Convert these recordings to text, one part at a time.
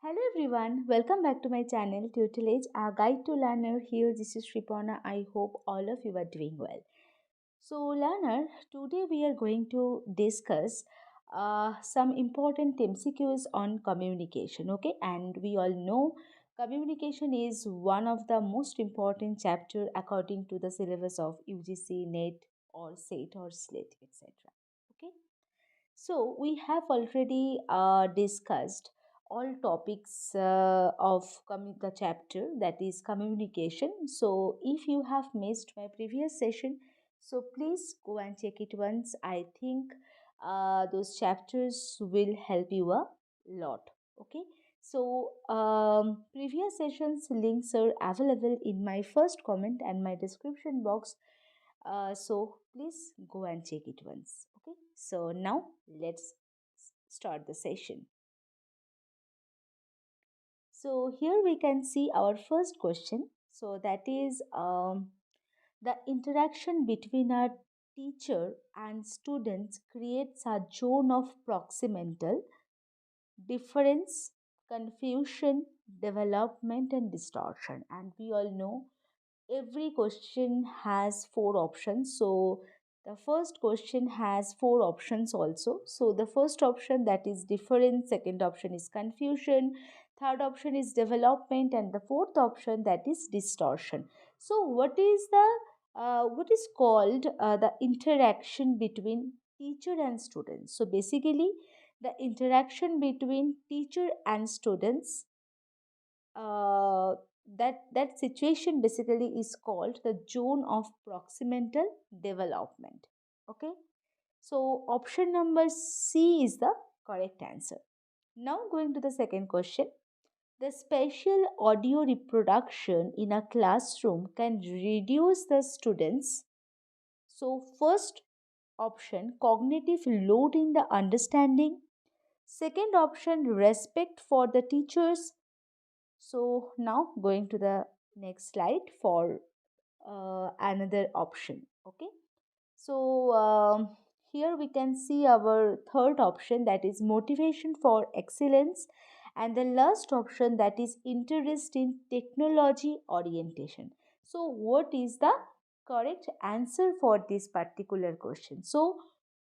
Hello everyone, welcome back to my channel Tutelage, a guide to learner. Here, this is Shripana. I hope all of you are doing well. So, learner, today we are going to discuss some important MCQs on communication. Okay, and we all know communication is one of the most important chapter according to the syllabus of UGC, NET, or SET or SLET, etc. Okay. So, we have already discussed all topics of the chapter, that is communication. So, if you have missed my previous session, so please go and check it once. I think those chapters will help you a lot. Okay. So, previous sessions links are available in my first comment and my description box, so please go and check it once. Okay, so now let's start the session. So here we can see our first question. So that is the interaction between a teacher and students creates a zone of proximental difference, confusion, development, and distortion. And we all know every question has four options. So the first question has four options also. So the first option, that is difference, second option is confusion, third option is development, and the fourth option, that is distortion. So what is called the interaction between teacher and students? So basically the interaction between teacher and students, uh, that situation basically is called the zone of proximental development. Okay, so option number C is the correct answer. Now going to the second question. The spatial audio reproduction in a classroom can reduce the students, so first option, cognitive load in the understanding, second option, respect for the teachers. So now going to the next slide for another option. Okay. So here we can see our third option, that is motivation for excellence, and the last option, that is interest in technology orientation. So what is the correct answer for this particular question? So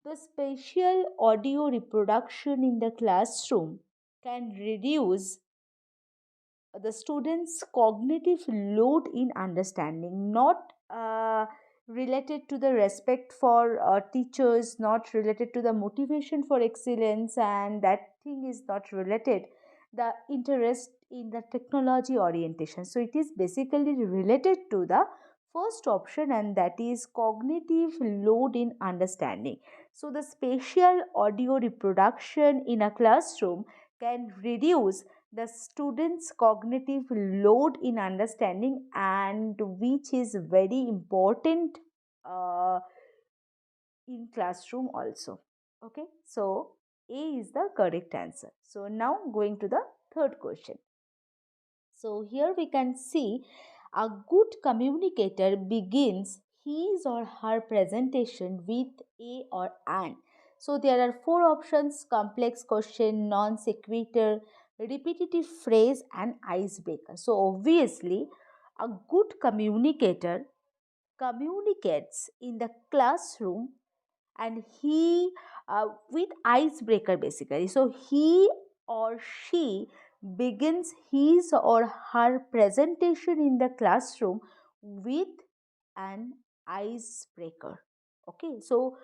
the spatial audio reproduction in the classroom can reduce the students cognitive load in understanding, not related to the respect for teachers, not related to the motivation for excellence, and that thing is not related the interest in the technology orientation. So it is basically related to the first option, and that is cognitive load in understanding. So the spatial audio reproduction in a classroom can reduce the students cognitive load in understanding, and which is very important uh, in classroom also. Okay, so A is the correct answer. So now going to the third question. So here we can see a good communicator begins his or her presentation with a or an. So there are four options: complex question, non sequitur, repetitive phrase, and icebreaker. So obviously a good communicator communicates in the classroom, and he with icebreaker basically. So he or she begins his or her presentation in the classroom with an icebreaker. Okay, so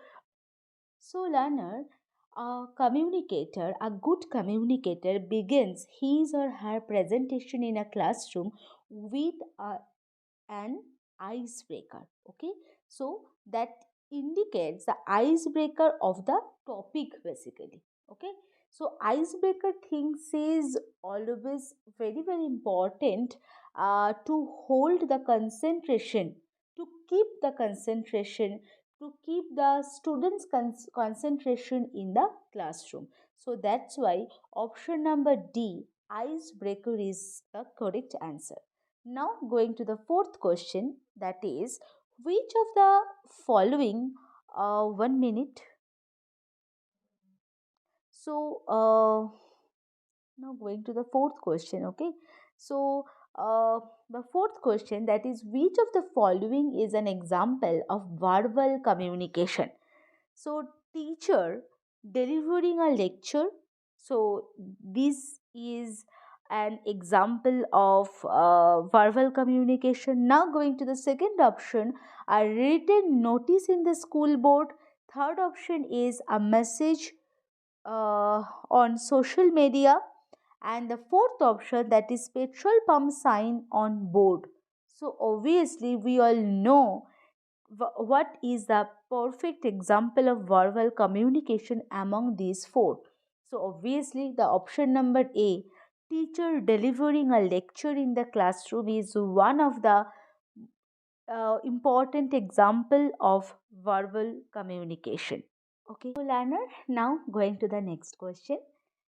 learner, a good communicator begins his or her presentation in a classroom with an icebreaker. Okay, so that indicates the icebreaker of the topic basically. Okay, so icebreaker things is always very important to hold the concentration, to keep the concentration, to keep the students concentration in the classroom. So that's why option number D, icebreaker, is the correct answer. Now going to the fourth question, that is, which of the following 1 minute. So Now going to the fourth question, okay? So the fourth question, that is, which of the following is an example of verbal communication? So teacher delivering a lecture. So this is an example of verbal communication. Now going to the second option, a written notice in the school board. Third option is a message on social media, and the fourth option, that is petrol pump sign on board. So obviously we all know what is the perfect example of verbal communication among these four. So obviously the option number A, teacher delivering a lecture in the classroom, is one of the important example of verbal communication. Okay, so learner, now going to the next question.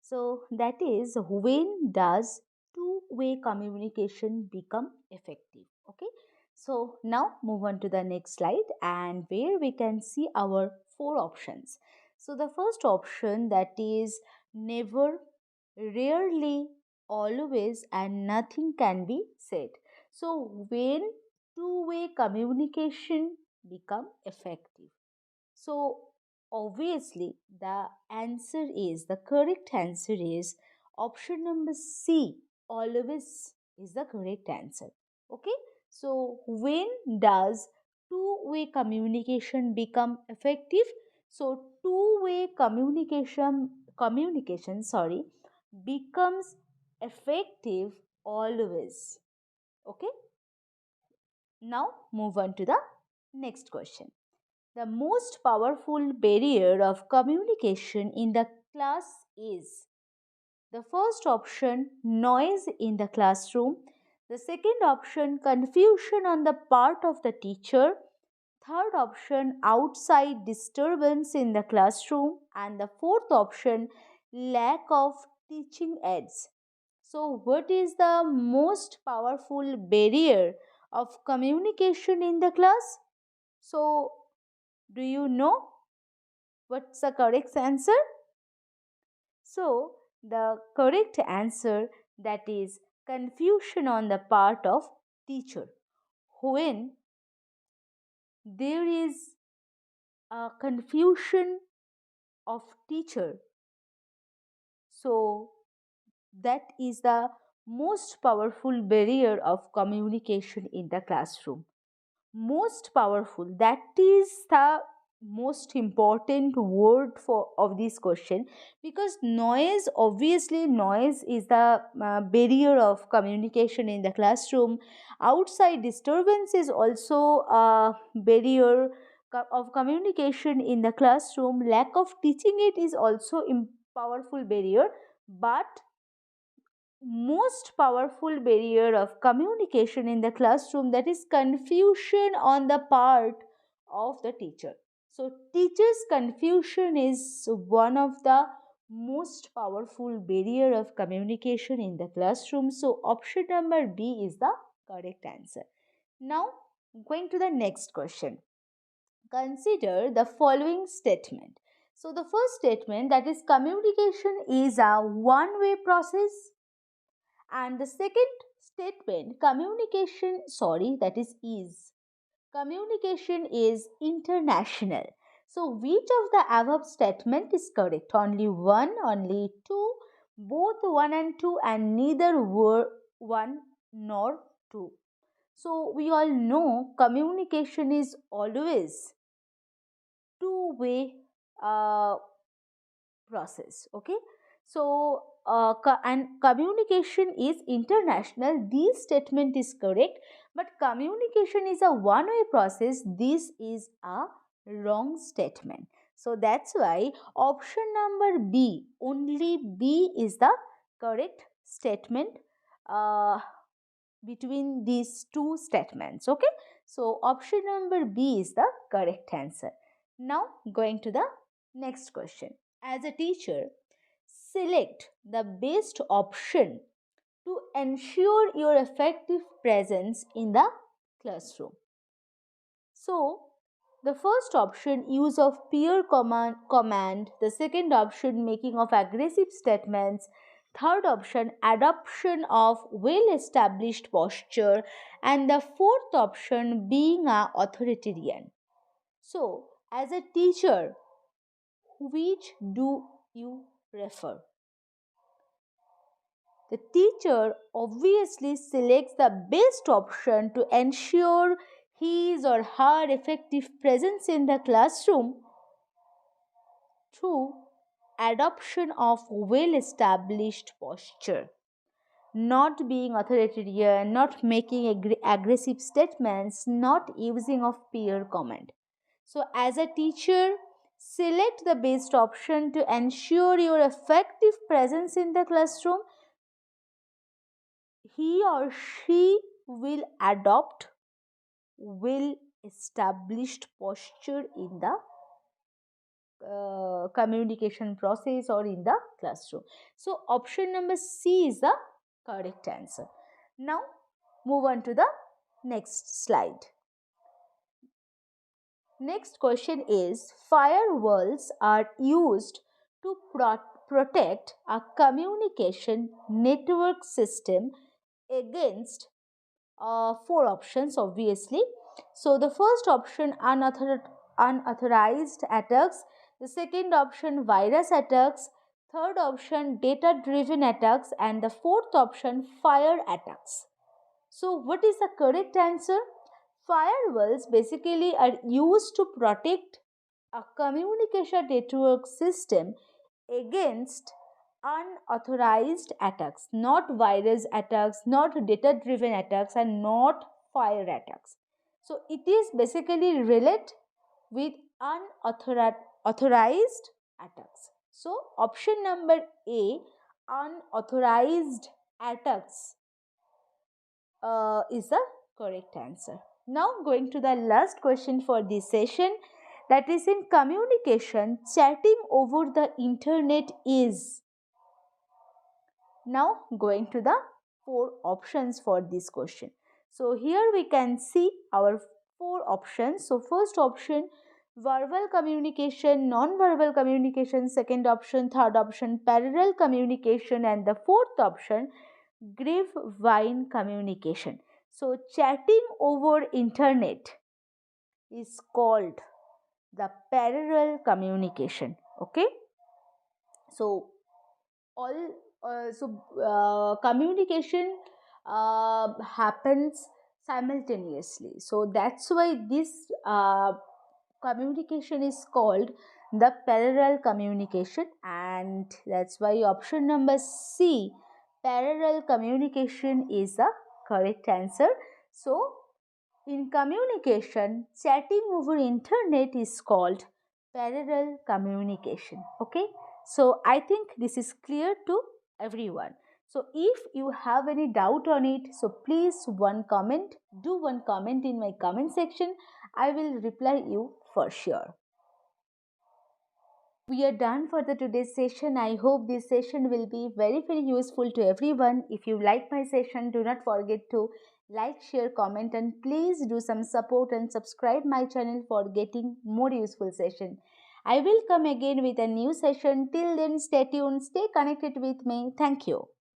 So that is, when does two-way communication become effective? Okay. So now move on to the next slide, and where we can see our four options. So the first option, that is never, rarely, always, and nothing can be said. So when two-way communication become effective? So obviously the correct answer is option number C, always is the correct answer. Okay, so when does two-way communication become effective? So two-way communication, sorry, becomes effective always. Okay, now move on to the next question. The most powerful barrier of communication in the class is: the first option, noise in the classroom; the second option, confusion on the part of the teacher; third option, outside disturbance in the classroom; and the fourth option, lack of teaching aids. So, what is the most powerful barrier of communication in the class? So, do you know what's the correct answer? So, the correct answer, that is confusion on the part of teacher. When there is a confusion of teacher, so that is the most powerful barrier of communication in the classroom. Most powerful, that is the most important word for of this question, because noise, obviously noise is the barrier of communication in the classroom. Outside disturbance is also a barrier of communication in the classroom. Lack of teaching it is also a powerful barrier, but most powerful barrier of communication in the classroom, that is confusion on the part of the teacher. So teachers confusion is one of the most powerful barrier of communication in the classroom. So option number B is the correct answer. Now going to the next question, consider the following statement. So the first statement, that is communication is a one way process, and the second statement, that is communication is international. So which of the above statement is correct? Only one, only two, both one and two, and neither were one nor two. So we all know communication is always two-way process. Okay, so and communication is international, this statement is correct, but communication is a one way process, this is a wrong statement. So that's why option number B, only B is the correct statement uh, between these two statements. Okay, so option number B is the correct answer. Now going to the next question. As a teacher, select the best option to ensure your effective presence in the classroom. So, the first option, use of peer command, the second option, making of aggressive statements, Third option, adoption of well established posture. And the fourth option, being a authoritarian. So, as a teacher, which do you prefer? The teacher obviously selects the best option to ensure his or her effective presence in the classroom through adoption of well established posture, not being authoritarian, not making aggressive statements, not using of peer comment. So as a teacher, select the best option to ensure your effective presence in the classroom. He or she will adopt well established posture in the communication process or in the classroom. So option number C is the correct answer. Now move on to the next slide. Next question is, firewalls are used to protect a communication network system against four options obviously. So the first option, unauthorized attacks. The second option, virus attacks. Third option, data driven attacks. And the fourth option, fire attacks. So what is the correct answer? Firewalls basically are used to protect a communication network system against unauthorized attacks, not virus attacks, not data driven attacks, and not fire attacks. So it is basically related with unauthorized attacks. So option number A, unauthorized attacks, is the correct answer. Now going to the last question for this session, that is, in communication, chatting over the internet is. Now going to the four options for this question. So here we can see our four options. So first option, verbal communication, non-verbal communication. Second option, third option, parallel communication. And the fourth option, grapevine communication. So chatting over internet is called the parallel communication. Okay. So all communication happens simultaneously. So that's why this communication is called the parallel communication, and that's why option number C, parallel communication, is the correct answer. So in communication, chatting over internet is called parallel communication. Okay, so I think this is clear to everyone. So if you have any doubt on it, so please do one comment in my comment section. I will reply you for sure. We are done for the today's session. I hope this session will be very useful to everyone. If you like my session, do not forget to like, share, comment, and please do some support and subscribe my channel for getting more useful session. I will come again with a new session. Till then, stay tuned, stay connected with me. Thank you.